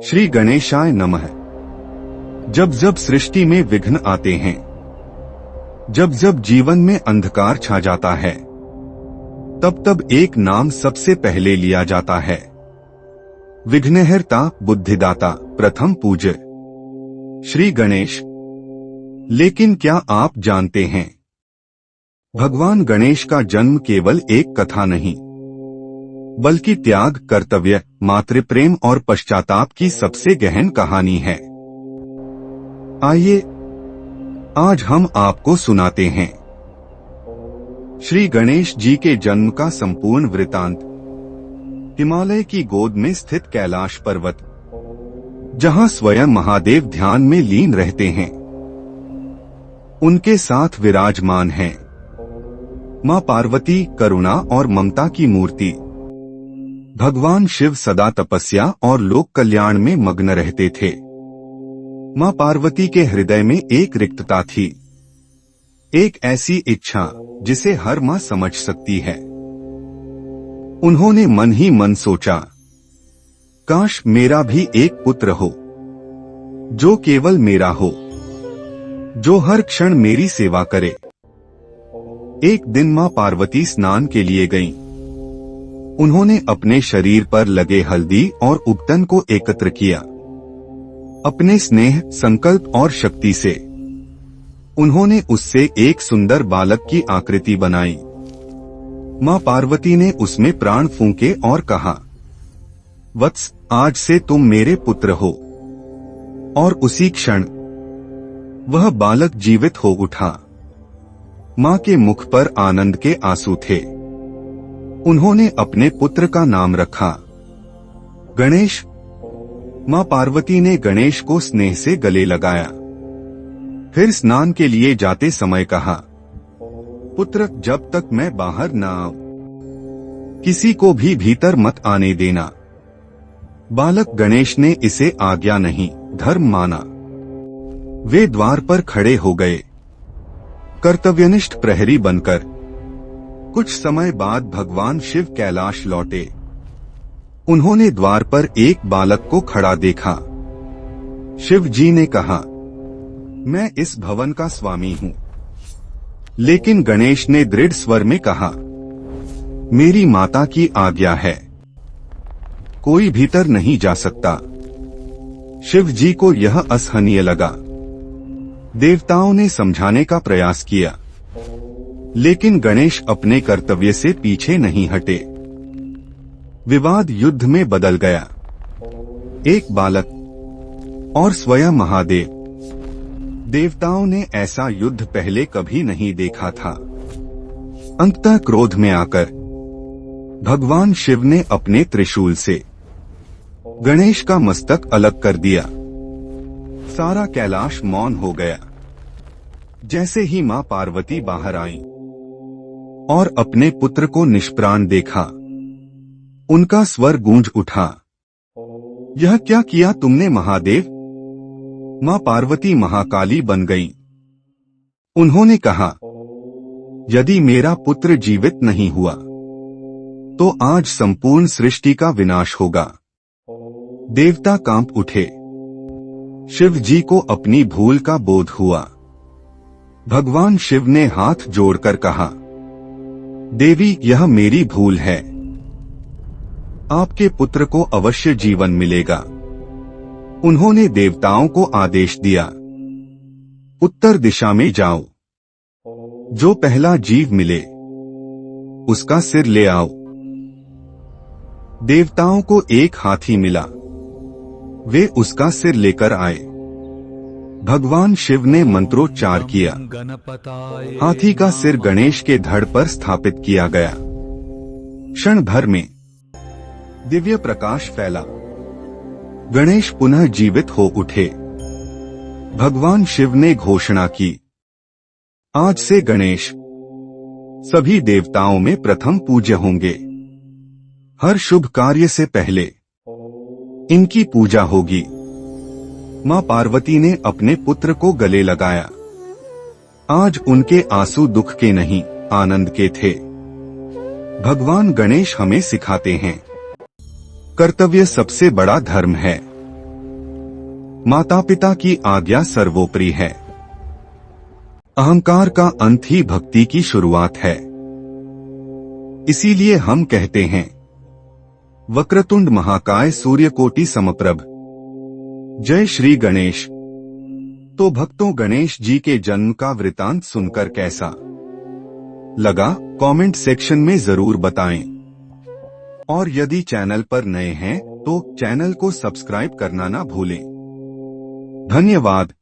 श्री गणेशाय नमः। जब जब सृष्टि में विघ्न आते हैं, जब जब जीवन में अंधकार छा जाता है, तब तब एक नाम सबसे पहले लिया जाता है, विघ्नहर्ता, बुद्धिदाता, प्रथम पूज्य श्री गणेश। लेकिन क्या आप जानते हैं, भगवान गणेश का जन्म केवल एक कथा नहीं, बल्कि त्याग, कर्तव्य, मातृप्रेम और पश्चाताप की सबसे गहन कहानी है। आइए आज हम आपको सुनाते हैं श्री गणेश जी के जन्म का संपूर्ण वृतांत। हिमालय की गोद में स्थित कैलाश पर्वत, जहां स्वयं महादेव ध्यान में लीन रहते हैं, उनके साथ विराजमान हैं मां पार्वती, करुणा और ममता की मूर्ति। भगवान शिव सदा तपस्या और लोक कल्याण में मग्न रहते थे। मां पार्वती के हृदय में एक रिक्तता थी, एक ऐसी इच्छा जिसे हर मां समझ सकती है। उन्होंने मन ही मन सोचा, काश मेरा भी एक पुत्र हो, जो केवल मेरा हो, जो हर क्षण मेरी सेवा करे। एक दिन मां पार्वती स्नान के लिए गईं। उन्होंने अपने शरीर पर लगे हल्दी और उबटन को एकत्र किया। अपने स्नेह, संकल्प और शक्ति से उन्होंने उससे एक सुंदर बालक की आकृति बनाई। मां पार्वती ने उसमें प्राण फूंके और कहा, वत्स, आज से तुम मेरे पुत्र हो। और उसी क्षण वह बालक जीवित हो उठा। मां के मुख पर आनंद के आंसू थे। उन्होंने अपने पुत्र का नाम रखा गणेश। मां पार्वती ने गणेश को स्नेह से गले लगाया। फिर स्नान के लिए जाते समय कहा, पुत्र, जब तक मैं बाहर न आऊं, किसी को भी भीतर मत आने देना। बालक गणेश ने इसे आज्ञा नहीं, धर्म माना। वे द्वार पर खड़े हो गए, कर्तव्यनिष्ठ प्रहरी बनकर। कुछ समय बाद भगवान शिव कैलाश लौटे। उन्होंने द्वार पर एक बालक को खड़ा देखा। शिव जी ने कहा, मैं इस भवन का स्वामी हूं। लेकिन गणेश ने दृढ़ स्वर में कहा, मेरी माता की आज्ञा है, कोई भीतर नहीं जा सकता। शिव जी को यह असहनीय लगा। देवताओं ने समझाने का प्रयास किया, लेकिन गणेश अपने कर्तव्य से पीछे नहीं हटे। विवाद युद्ध में बदल गया। एक बालक और स्वयं महादेव। देवताओं ने ऐसा युद्ध पहले कभी नहीं देखा था। अंततः क्रोध में आकर भगवान शिव ने अपने त्रिशूल से गणेश का मस्तक अलग कर दिया। सारा कैलाश मौन हो गया। जैसे ही मां पार्वती बाहर आईं और अपने पुत्र को निष्प्राण देखा, उनका स्वर गूंज उठा, यह क्या किया तुमने महादेव? मां पार्वती महाकाली बन गईं। उन्होंने कहा, यदि मेरा पुत्र जीवित नहीं हुआ तो आज संपूर्ण सृष्टि का विनाश होगा। देवता कांप उठे। शिव जी को अपनी भूल का बोध हुआ। भगवान शिव ने हाथ जोड़कर कहा, देवी, यह मेरी भूल है। आपके पुत्र को अवश्य जीवन मिलेगा। उन्होंने देवताओं को आदेश दिया, उत्तर दिशा में जाओ। जो पहला जीव मिले उसका सिर ले आओ। देवताओं को एक हाथी मिला। वे उसका सिर लेकर आए। भगवान शिव ने मंत्रोच्चार किया। हाथी का सिर गणेश के धड़ पर स्थापित किया गया। क्षण भर में दिव्य प्रकाश फैला। गणेश पुनः जीवित हो उठे। भगवान शिव ने घोषणा की, आज से गणेश सभी देवताओं में प्रथम पूज्य होंगे। हर शुभ कार्य से पहले इनकी पूजा होगी। मां पार्वती ने अपने पुत्र को गले लगाया। आज उनके आंसू दुख के नहीं, आनंद के थे। भगवान गणेश हमें सिखाते हैं, कर्तव्य सबसे बड़ा धर्म है। माता पिता की आज्ञा सर्वोपरि है। अहंकार का अंत ही भक्ति की शुरुआत है। इसीलिए हम कहते हैं, वक्रतुंड महाकाय सूर्यकोटि समप्रभ, जय श्री गणेश। तो भक्तों, गणेश जी के जन्म का वृतांत सुनकर कैसा लगा कमेंट सेक्शन में जरूर बताएं। और यदि चैनल पर नए हैं तो चैनल को सब्सक्राइब करना ना भूलें। धन्यवाद।